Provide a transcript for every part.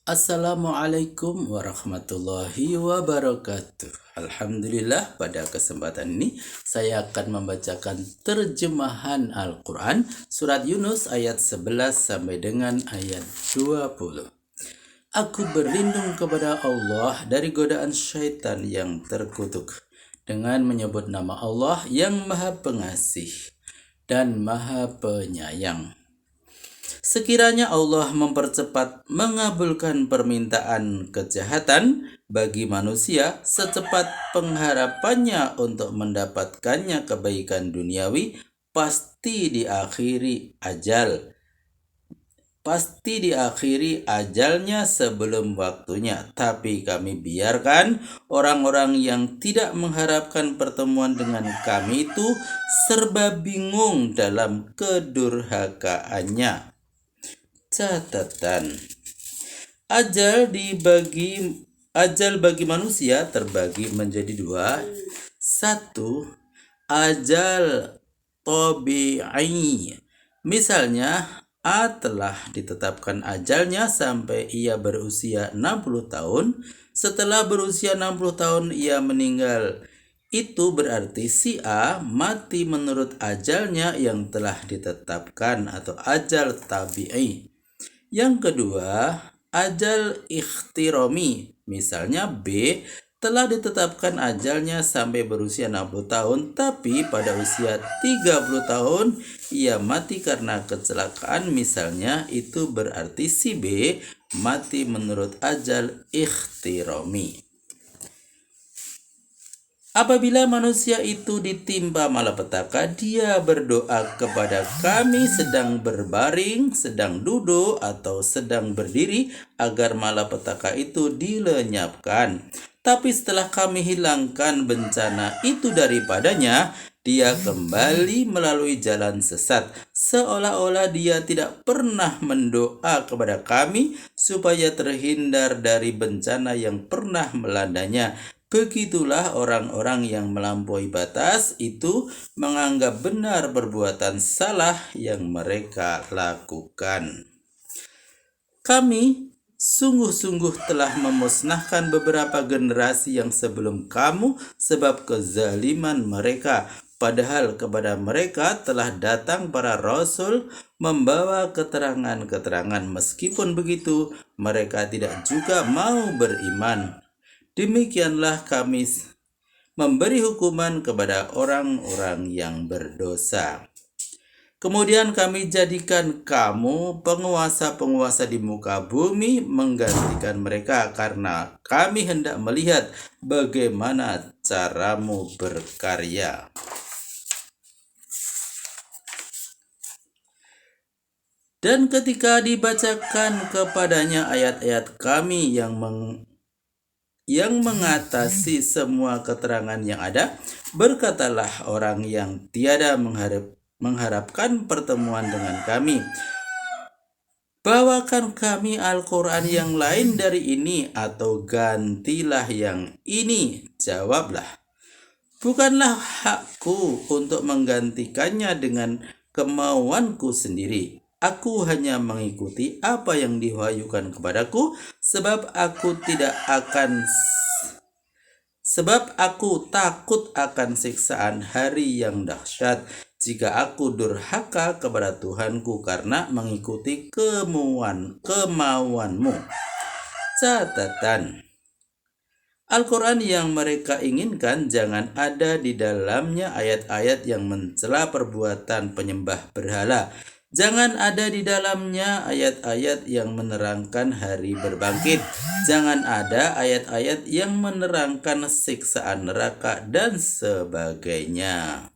Assalamualaikum warahmatullahi wabarakatuh. Alhamdulillah, pada kesempatan ini saya akan membacakan terjemahan Al-Quran surat Yunus ayat 11 sampai dengan ayat 20. Aku berlindung kepada Allah dari godaan syaitan yang terkutuk dengan menyebut nama Allah yang Maha Pengasih dan Maha Penyayang. Sekiranya Allah mempercepat mengabulkan permintaan kejahatan bagi manusia secepat pengharapannya untuk mendapatkannya kebaikan duniawi, pasti diakhiri ajalnya sebelum waktunya. Tapi kami biarkan orang-orang yang tidak mengharapkan pertemuan dengan kami itu serba bingung dalam kedurhakaannya. Catatan: Ajal bagi manusia terbagi menjadi dua. Satu, ajal tabi'i. Misalnya, A telah ditetapkan ajalnya sampai ia berusia 60 tahun. Setelah berusia 60 tahun ia meninggal. Itu berarti si A mati menurut ajalnya yang telah ditetapkan atau ajal tabi'i. Yang kedua, ajal ikhtirami. Misalnya B telah ditetapkan ajalnya sampai berusia 60 tahun, tapi pada usia 30 tahun ia mati karena kecelakaan misalnya. Itu berarti si B mati menurut ajal ikhtirami. Apabila manusia itu ditimpa malapetaka, dia berdoa kepada kami sedang berbaring, sedang duduk, atau sedang berdiri agar malapetaka itu dilenyapkan. Tapi setelah kami hilangkan bencana itu daripadanya, dia kembali melalui jalan sesat, seolah-olah dia tidak pernah mendoa kepada kami supaya terhindar dari bencana yang pernah melandanya. Begitulah orang-orang yang melampaui batas itu menganggap benar perbuatan salah yang mereka lakukan. Kami sungguh-sungguh telah memusnahkan beberapa generasi yang sebelum kamu sebab kezaliman mereka. Padahal kepada mereka telah datang para rasul membawa keterangan-keterangan. Meskipun begitu, mereka tidak juga mau beriman. Demikianlah kami memberi hukuman kepada orang-orang yang berdosa. Kemudian kami jadikan kamu penguasa-penguasa di muka bumi menggantikan mereka karena kami hendak melihat bagaimana caramu berkarya. Dan ketika dibacakan kepadanya ayat-ayat kami yang mengatasi semua keterangan yang ada, berkatalah orang yang tiada mengharapkan pertemuan dengan kami, bawakan kami Al-Quran yang lain dari ini atau gantilah yang ini. Jawablah, bukanlah hakku untuk menggantikannya dengan kemauanku sendiri. Aku hanya mengikuti apa yang diwahyukan kepadaku, sebab aku takut akan siksaan hari yang dahsyat jika aku durhaka kepada Tuhanku karena mengikuti kemauanmu. Catatan: Al-Quran yang mereka inginkan jangan ada di dalamnya ayat-ayat yang mencela perbuatan penyembah berhala. Jangan ada di dalamnya ayat-ayat yang menerangkan hari berbangkit. Jangan ada ayat-ayat yang menerangkan siksaan neraka dan sebagainya.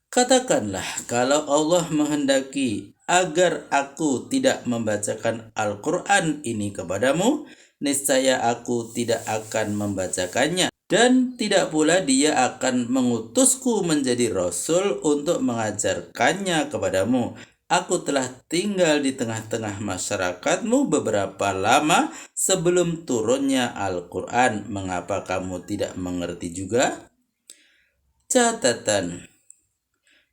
Katakanlah, kalau Allah menghendaki agar aku tidak membacakan Al-Quran ini kepadamu, niscaya aku tidak akan membacakannya. Dan tidak pula dia akan mengutusku menjadi rasul untuk mengajarkannya kepadamu. Aku telah tinggal di tengah-tengah masyarakatmu beberapa lama sebelum turunnya Al-Quran. Mengapa kamu tidak mengerti juga? Catatan: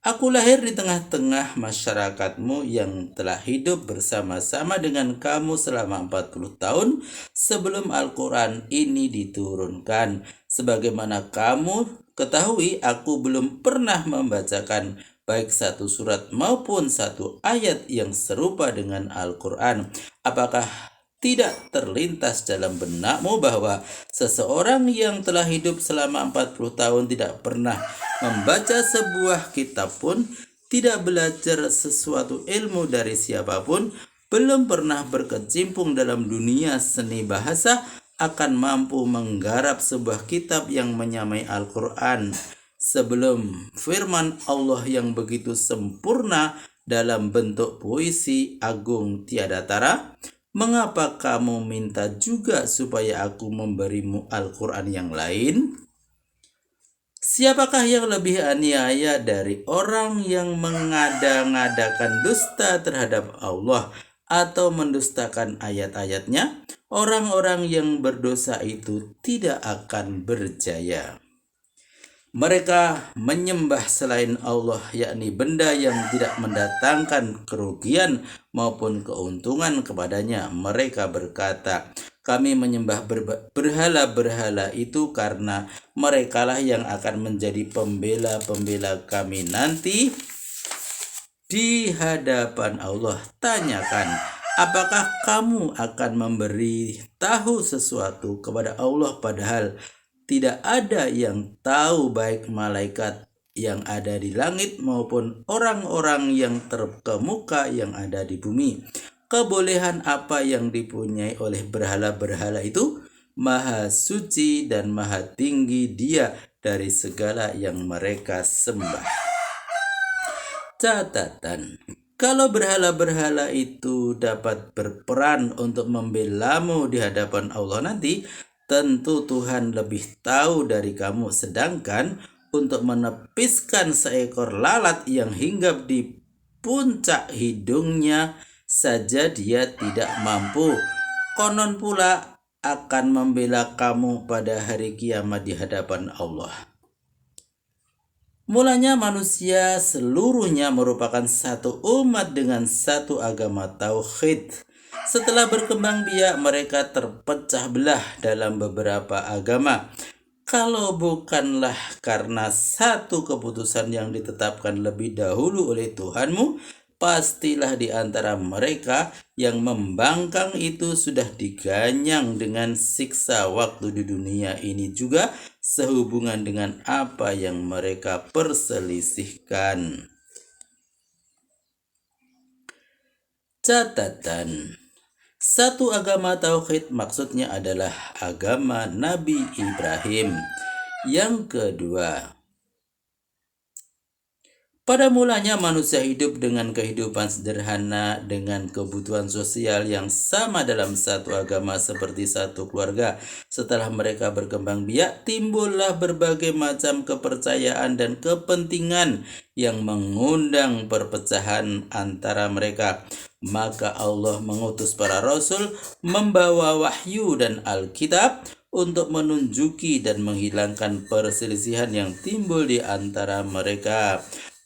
Aku lahir di tengah-tengah masyarakatmu yang telah hidup bersama-sama dengan kamu selama 40 tahun sebelum Al-Quran ini diturunkan. Sebagaimana kamu ketahui, aku belum pernah membacakan baik satu surat maupun satu ayat yang serupa dengan Al-Quran. Apakah tidak terlintas dalam benakmu bahwa seseorang yang telah hidup selama 40 tahun tidak pernah membaca sebuah kitab pun, tidak belajar sesuatu ilmu dari siapapun, belum pernah berkecimpung dalam dunia seni bahasa, akan mampu menggarap sebuah kitab yang menyamai Al-Quran sebelum firman Allah yang begitu sempurna dalam bentuk puisi agung tiada tara? Mengapa kamu minta juga supaya aku memberimu Al-Quran yang lain? Siapakah yang lebih aniaya dari orang yang mengada-ngadakan dusta terhadap Allah atau mendustakan ayat-ayatnya? Orang-orang yang berdosa itu tidak akan berjaya. Mereka menyembah selain Allah, yakni benda yang tidak mendatangkan kerugian maupun keuntungan kepadanya. Mereka berkata, kami menyembah berhala-berhala itu karena merekalah yang akan menjadi pembela-pembela kami nanti di hadapan Allah. Tanyakan, apakah kamu akan memberi tahu sesuatu kepada Allah padahal tidak ada yang tahu, baik malaikat yang ada di langit maupun orang-orang yang terkemuka yang ada di bumi? Kebolehan apa yang dipunyai oleh berhala-berhala itu? Maha suci dan maha tinggi Dia dari segala yang mereka sembah. Catatan: kalau berhala-berhala itu dapat berperan untuk membelamu di hadapan Allah nanti, tentu Tuhan lebih tahu dari kamu. Sedangkan untuk menepiskan seekor lalat yang hinggap di puncak hidungnya saja Dia tidak mampu. Konon pula akan membela kamu pada hari kiamat di hadapan Allah. Mulanya manusia seluruhnya merupakan satu umat dengan satu agama tauhid. Setelah berkembang biak, mereka terpecah belah dalam beberapa agama. Kalau bukanlah karena satu keputusan yang ditetapkan lebih dahulu oleh Tuhanmu, pastilah di antara mereka yang membangkang itu sudah diganyang dengan siksa waktu di dunia ini juga, sehubungan dengan apa yang mereka perselisihkan. Catatan: satu agama tauhid maksudnya adalah agama Nabi Ibrahim. Yang kedua, pada mulanya manusia hidup dengan kehidupan sederhana dengan kebutuhan sosial yang sama dalam satu agama seperti satu keluarga. Setelah mereka berkembang biak, timbullah berbagai macam kepercayaan dan kepentingan yang mengundang perpecahan antara mereka. Maka Allah mengutus para rasul membawa wahyu dan Alkitab untuk menunjuki dan menghilangkan perselisihan yang timbul di antara mereka.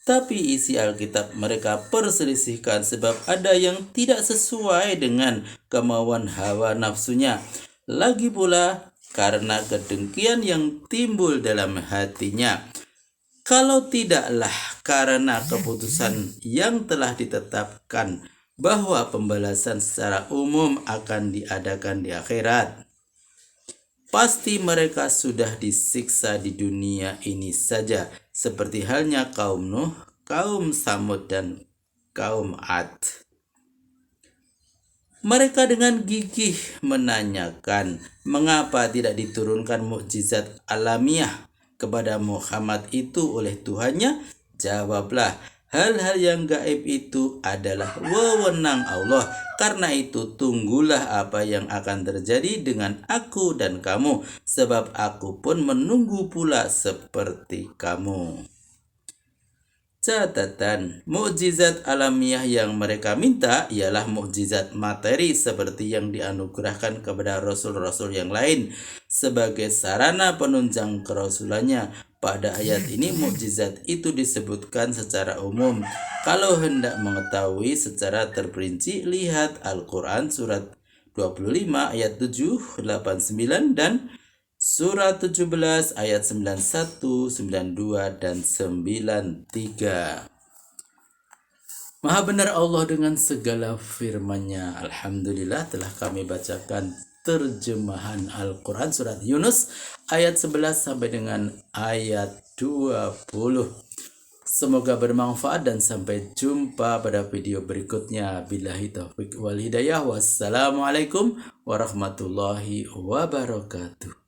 Tapi isi Alkitab mereka perselisihkan sebab ada yang tidak sesuai dengan kemauan hawa nafsunya. Lagi pula karena kedengkian yang timbul dalam hatinya. Kalau tidaklah karena keputusan yang telah ditetapkan bahwa pembalasan secara umum akan diadakan di akhirat, pasti mereka sudah disiksa di dunia ini saja, seperti halnya kaum Nuh, kaum Samud, dan kaum Ad. Mereka dengan gigih menanyakan, mengapa tidak diturunkan mukjizat alamiah kepada Muhammad itu oleh Tuhannya? Jawablah, hal-hal yang gaib itu adalah wewenang Allah. Karena itu tunggulah apa yang akan terjadi dengan aku dan kamu, sebab aku pun menunggu pula seperti kamu. Catatan, mukjizat alamiah yang mereka minta ialah mukjizat materi seperti yang dianugerahkan kepada rasul-rasul yang lain sebagai sarana penunjang kerasulannya. Pada ayat ini mukjizat itu disebutkan secara umum. Kalau hendak mengetahui secara terperinci, lihat Al-Quran surat 25 ayat 7, 8, 9 dan Surat 17 ayat 91, 92 dan 93. Maha benar Allah dengan segala firman-Nya. Alhamdulillah telah kami bacakan terjemahan Al-Quran surat Yunus ayat 11 sampai dengan ayat 20. Semoga bermanfaat dan sampai jumpa pada video berikutnya. Billahi taufiq wal hidayah. Wassalamualaikum warahmatullahi wabarakatuh.